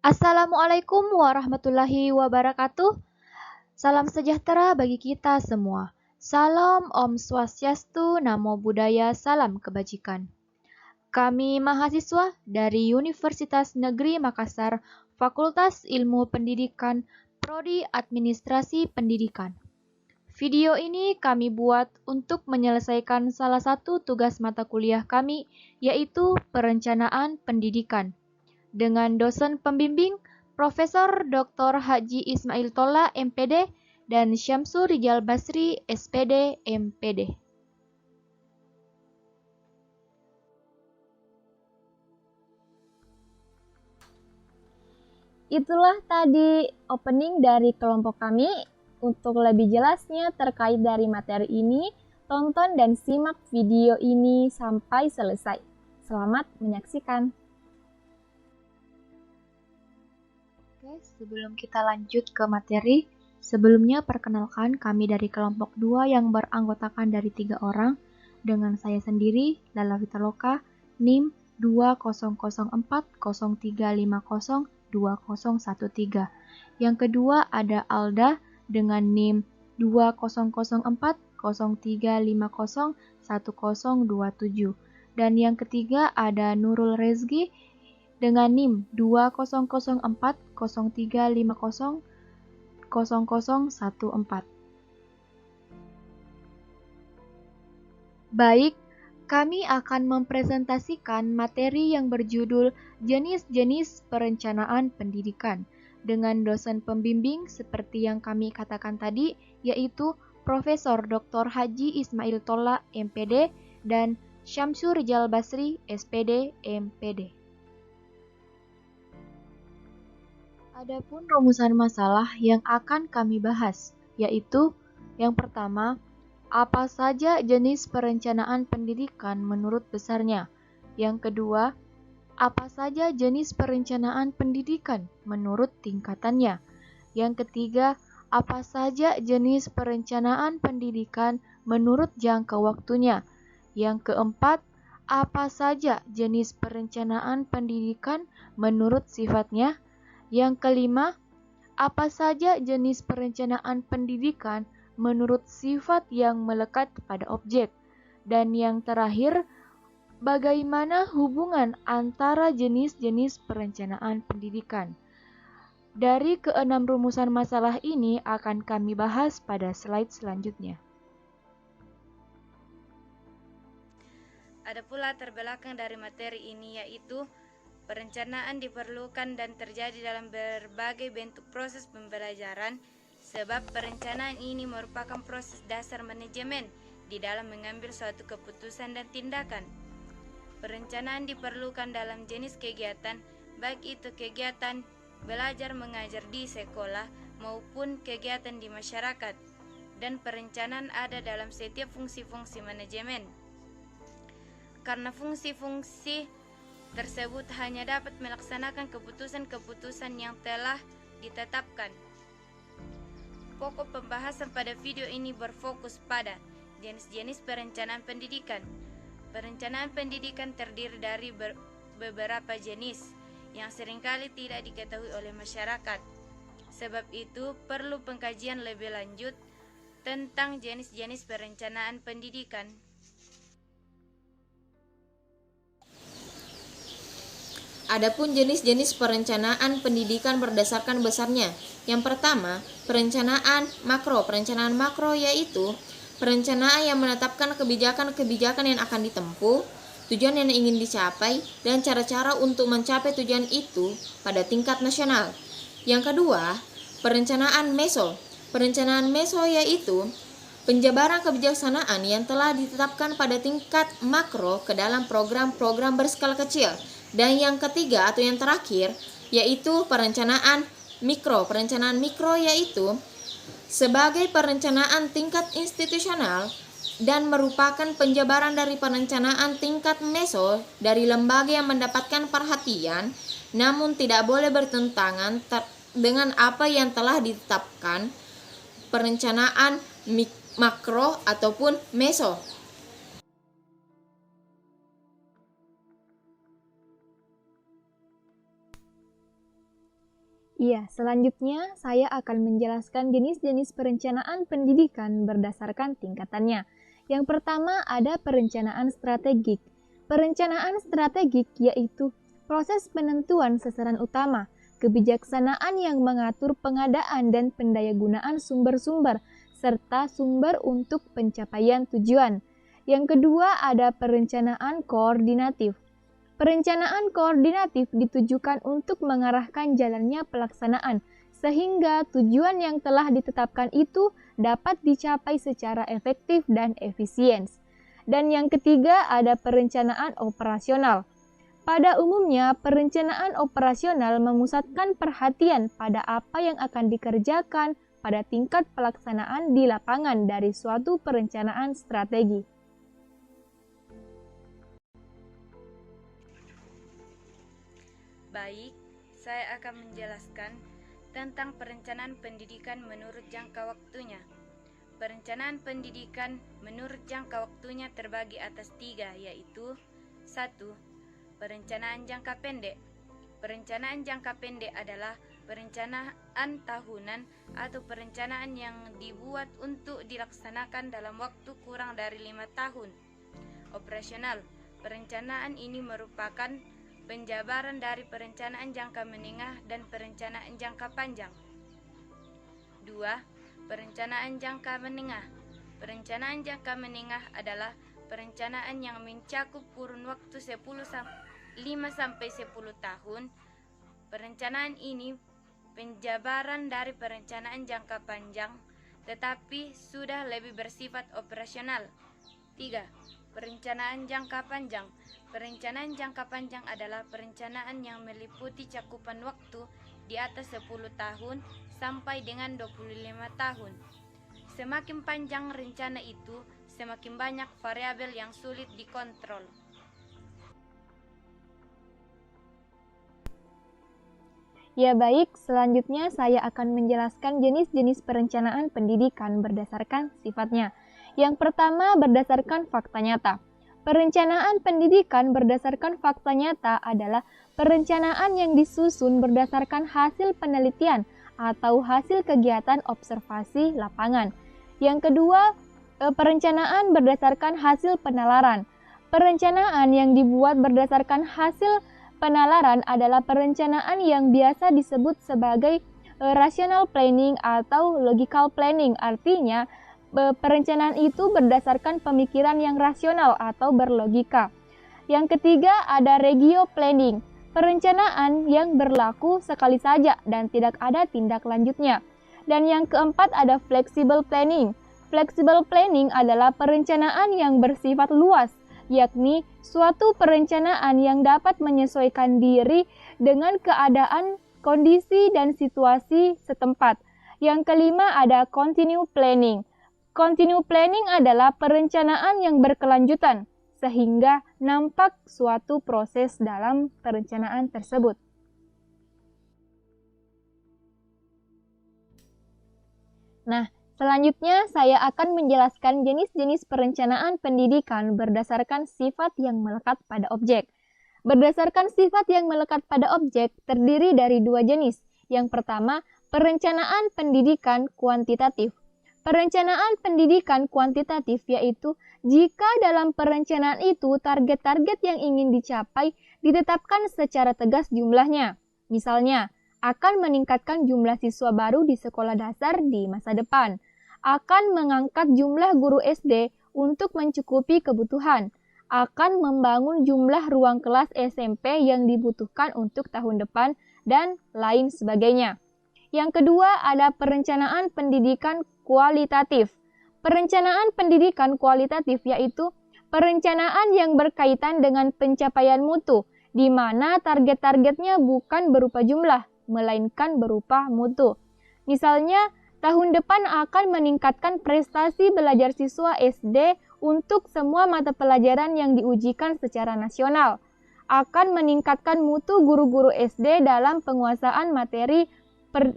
Assalamualaikum warahmatullahi wabarakatuh. Salam sejahtera bagi kita semua. Salam Om Swastiastu, Namo Buddhaya, salam kebajikan. Kami mahasiswa dari Universitas Negeri Makassar, Fakultas Ilmu Pendidikan, Prodi Administrasi Pendidikan. Video ini kami buat untuk menyelesaikan salah satu tugas mata kuliah kami, yaitu Perencanaan Pendidikan, dengan dosen pembimbing Profesor Dr. Haji Ismail Tolla, MPD, dan Syamsur Rijal Basri, SPD, MPD. Itulah tadi opening dari kelompok kami. Untuk lebih jelasnya terkait dari materi ini, tonton dan simak video ini sampai selesai. Selamat menyaksikan. Oke, sebelum kita lanjut ke materi, sebelumnya perkenalkan kami dari kelompok 2 yang beranggotakan dari 3 orang, dengan saya sendiri, Lala Vitaloka, NIM 200403502013. Yang kedua ada Alda dengan NIM 200403501027. Dan yang ketiga ada Nurul Rezki dengan NIM 200403500014. Baik, kami akan mempresentasikan materi yang berjudul jenis-jenis perencanaan pendidikan dengan dosen pembimbing seperti yang kami katakan tadi, yaitu Profesor Dr. Haji Ismail Tolla, MPD, dan Syamsur Rijal Basri, SPD, MPD. Adapun rumusan masalah yang akan kami bahas, yaitu yang pertama, apa saja jenis perencanaan pendidikan menurut besarnya? Yang kedua, apa saja jenis perencanaan pendidikan menurut tingkatannya? Yang ketiga, apa saja jenis perencanaan pendidikan menurut jangka waktunya? Yang keempat, apa saja jenis perencanaan pendidikan menurut sifatnya? Yang kelima, apa saja jenis perencanaan pendidikan menurut sifat yang melekat pada objek? Dan yang terakhir, bagaimana hubungan antara jenis-jenis perencanaan pendidikan? Dari keenam rumusan masalah ini akan kami bahas pada slide selanjutnya. Ada pula latar belakang dari materi ini, yaitu perencanaan diperlukan dan terjadi dalam berbagai bentuk proses pembelajaran, sebab perencanaan ini merupakan proses dasar manajemen di dalam mengambil suatu keputusan dan tindakan. Perencanaan diperlukan dalam jenis kegiatan, baik itu kegiatan belajar mengajar di sekolah maupun kegiatan di masyarakat, dan perencanaan ada dalam setiap fungsi-fungsi manajemen. Karena fungsi-fungsi tersebut hanya dapat melaksanakan keputusan-keputusan yang telah ditetapkan. Pokok pembahasan pada video ini berfokus pada jenis-jenis perencanaan pendidikan. Perencanaan pendidikan terdiri dari beberapa jenis yang seringkali tidak diketahui oleh masyarakat. Sebab itu perlu pengkajian lebih lanjut tentang jenis-jenis perencanaan pendidikan. Adapun jenis-jenis perencanaan pendidikan berdasarkan besarnya. Yang pertama, perencanaan makro. Perencanaan makro yaitu perencanaan yang menetapkan kebijakan-kebijakan yang akan ditempuh, tujuan yang ingin dicapai, dan cara-cara untuk mencapai tujuan itu pada tingkat nasional. Yang kedua, perencanaan meso. Perencanaan meso yaitu penjabaran kebijaksanaan yang telah ditetapkan pada tingkat makro ke dalam program-program berskala kecil. Dan yang ketiga atau yang terakhir yaitu perencanaan mikro. Perencanaan mikro yaitu sebagai perencanaan tingkat institusional dan merupakan penjabaran dari perencanaan tingkat meso dari lembaga yang mendapatkan perhatian namun tidak boleh bertentangan dengan apa yang telah ditetapkan perencanaan makro ataupun meso. Iya, selanjutnya saya akan menjelaskan jenis-jenis perencanaan pendidikan berdasarkan tingkatannya. Yang pertama ada perencanaan strategik. Perencanaan strategik yaitu proses penentuan sasaran utama, kebijaksanaan yang mengatur pengadaan dan pendayagunaan sumber-sumber, serta sumber untuk pencapaian tujuan. Yang kedua ada perencanaan koordinatif. Perencanaan koordinatif ditujukan untuk mengarahkan jalannya pelaksanaan, sehingga tujuan yang telah ditetapkan itu dapat dicapai secara efektif dan efisien. Dan yang ketiga ada perencanaan operasional. Pada umumnya, perencanaan operasional memusatkan perhatian pada apa yang akan dikerjakan pada tingkat pelaksanaan di lapangan dari suatu perencanaan strategi. Baik, saya akan menjelaskan tentang perencanaan pendidikan menurut jangka waktunya. Perencanaan pendidikan menurut jangka waktunya terbagi atas 3, yaitu 1. Perencanaan jangka pendek. Perencanaan jangka pendek adalah perencanaan tahunan atau perencanaan yang dibuat untuk dilaksanakan dalam waktu kurang dari 5 tahun. Operasional. Perencanaan ini merupakan penjabaran dari perencanaan jangka menengah dan perencanaan jangka panjang. 2. Perencanaan jangka menengah. Perencanaan jangka menengah adalah perencanaan yang mencakup kurun waktu 5-10 tahun. Perencanaan ini penjabaran dari perencanaan jangka panjang, tetapi sudah lebih bersifat operasional. 3. Perencanaan jangka panjang. Perencanaan jangka panjang adalah perencanaan yang meliputi cakupan waktu di atas 10 tahun sampai dengan 25 tahun. Semakin panjang rencana itu, semakin banyak variabel yang sulit dikontrol. Ya baik, selanjutnya saya akan menjelaskan jenis-jenis perencanaan pendidikan berdasarkan sifatnya. Yang pertama berdasarkan fakta nyata. Perencanaan pendidikan berdasarkan fakta nyata adalah perencanaan yang disusun berdasarkan hasil penelitian atau hasil kegiatan observasi lapangan. Yang kedua, perencanaan berdasarkan hasil penalaran. Perencanaan yang dibuat berdasarkan hasil penalaran adalah perencanaan yang biasa disebut sebagai rational planning atau logical planning. Artinya, perencanaan itu berdasarkan pemikiran yang rasional atau berlogika. Yang ketiga ada regio planning, perencanaan yang berlaku sekali saja dan tidak ada tindak lanjutnya. Dan yang keempat ada flexible planning. Flexible planning adalah perencanaan yang bersifat luas, yakni suatu perencanaan yang dapat menyesuaikan diri dengan keadaan, kondisi, dan situasi setempat. Yang kelima ada continue planning. Continue planning adalah perencanaan yang berkelanjutan, sehingga nampak suatu proses dalam perencanaan tersebut. Nah, selanjutnya saya akan menjelaskan jenis-jenis perencanaan pendidikan berdasarkan sifat yang melekat pada objek. Berdasarkan sifat yang melekat pada objek terdiri dari 2 jenis. Yang pertama, perencanaan pendidikan kuantitatif. Perencanaan pendidikan kuantitatif yaitu jika dalam perencanaan itu target-target yang ingin dicapai ditetapkan secara tegas jumlahnya. Misalnya, akan meningkatkan jumlah siswa baru di sekolah dasar di masa depan, akan mengangkat jumlah guru SD untuk mencukupi kebutuhan, akan membangun jumlah ruang kelas SMP yang dibutuhkan untuk tahun depan, dan lain sebagainya. Yang kedua ada perencanaan pendidikan kualitatif. Perencanaan pendidikan kualitatif yaitu perencanaan yang berkaitan dengan pencapaian mutu, di mana target-targetnya bukan berupa jumlah, melainkan berupa mutu. Misalnya, tahun depan akan meningkatkan prestasi belajar siswa SD untuk semua mata pelajaran yang diujikan secara nasional, akan meningkatkan mutu guru-guru SD dalam penguasaan materi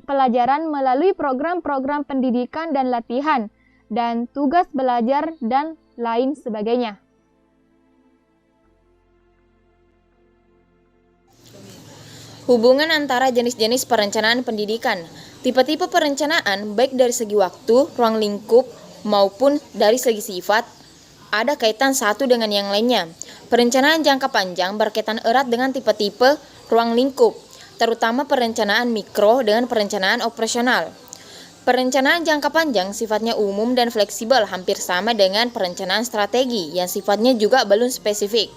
pelajaran melalui program-program pendidikan dan latihan, dan tugas belajar, dan lain sebagainya. Hubungan antara jenis-jenis perencanaan pendidikan. Tipe-tipe perencanaan baik dari segi waktu, ruang lingkup, maupun dari segi sifat ada kaitan satu dengan yang lainnya. Perencanaan jangka panjang berkaitan erat dengan tipe-tipe ruang lingkup, terutama perencanaan mikro dengan perencanaan operasional. Perencanaan jangka panjang sifatnya umum dan fleksibel, hampir sama dengan perencanaan strategi yang sifatnya juga belum spesifik.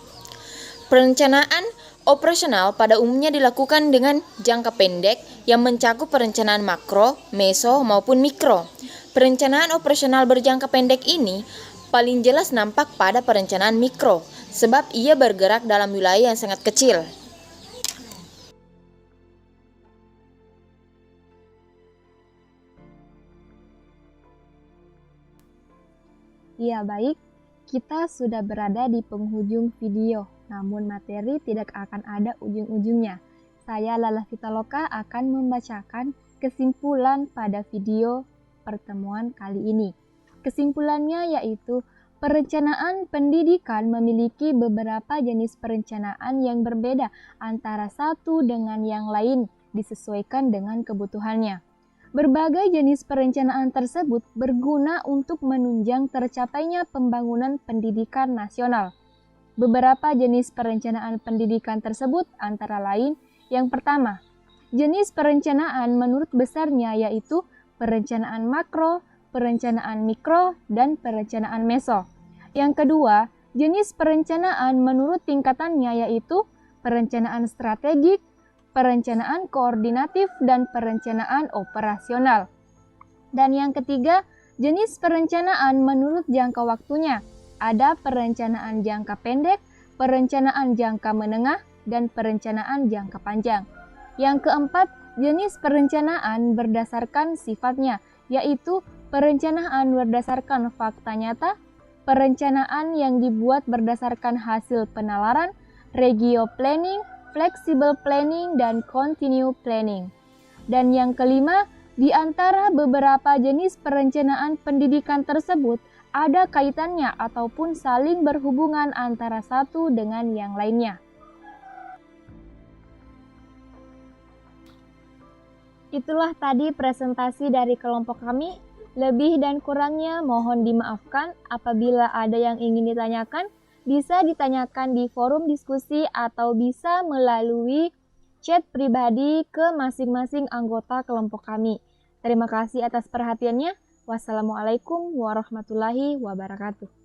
Perencanaan operasional pada umumnya dilakukan dengan jangka pendek yang mencakup perencanaan makro, meso, maupun mikro. Perencanaan operasional berjangka pendek ini paling jelas nampak pada perencanaan mikro, sebab ia bergerak dalam wilayah yang sangat kecil. Ya baik, kita sudah berada di penghujung video, namun materi tidak akan ada ujung-ujungnya. Saya Lala Fitaloka akan membacakan kesimpulan pada video pertemuan kali ini. Kesimpulannya yaitu, perencanaan pendidikan memiliki beberapa jenis perencanaan yang berbeda antara satu dengan yang lain disesuaikan dengan kebutuhannya. Berbagai jenis perencanaan tersebut berguna untuk menunjang tercapainya pembangunan pendidikan nasional. Beberapa jenis perencanaan pendidikan tersebut antara lain, yang pertama, jenis perencanaan menurut besarnya yaitu perencanaan makro, perencanaan mikro, dan perencanaan meso. Yang kedua, jenis perencanaan menurut tingkatannya yaitu perencanaan strategik, perencanaan koordinatif, dan perencanaan operasional. Dan yang ketiga, jenis perencanaan menurut jangka waktunya. Ada perencanaan jangka pendek, perencanaan jangka menengah, dan perencanaan jangka panjang. Yang keempat, jenis perencanaan berdasarkan sifatnya, yaitu perencanaan berdasarkan fakta nyata, perencanaan yang dibuat berdasarkan hasil penalaran, regio planning, flexible planning, dan continue planning. Dan yang kelima, di antara beberapa jenis perencanaan pendidikan tersebut ada kaitannya ataupun saling berhubungan antara satu dengan yang lainnya. Itulah tadi presentasi dari kelompok kami. Lebih dan kurangnya mohon dimaafkan. Apabila ada yang ingin ditanyakan, bisa ditanyakan di forum diskusi atau bisa melalui chat pribadi ke masing-masing anggota kelompok kami. Terima kasih atas perhatiannya. Wassalamualaikum warahmatullahi wabarakatuh.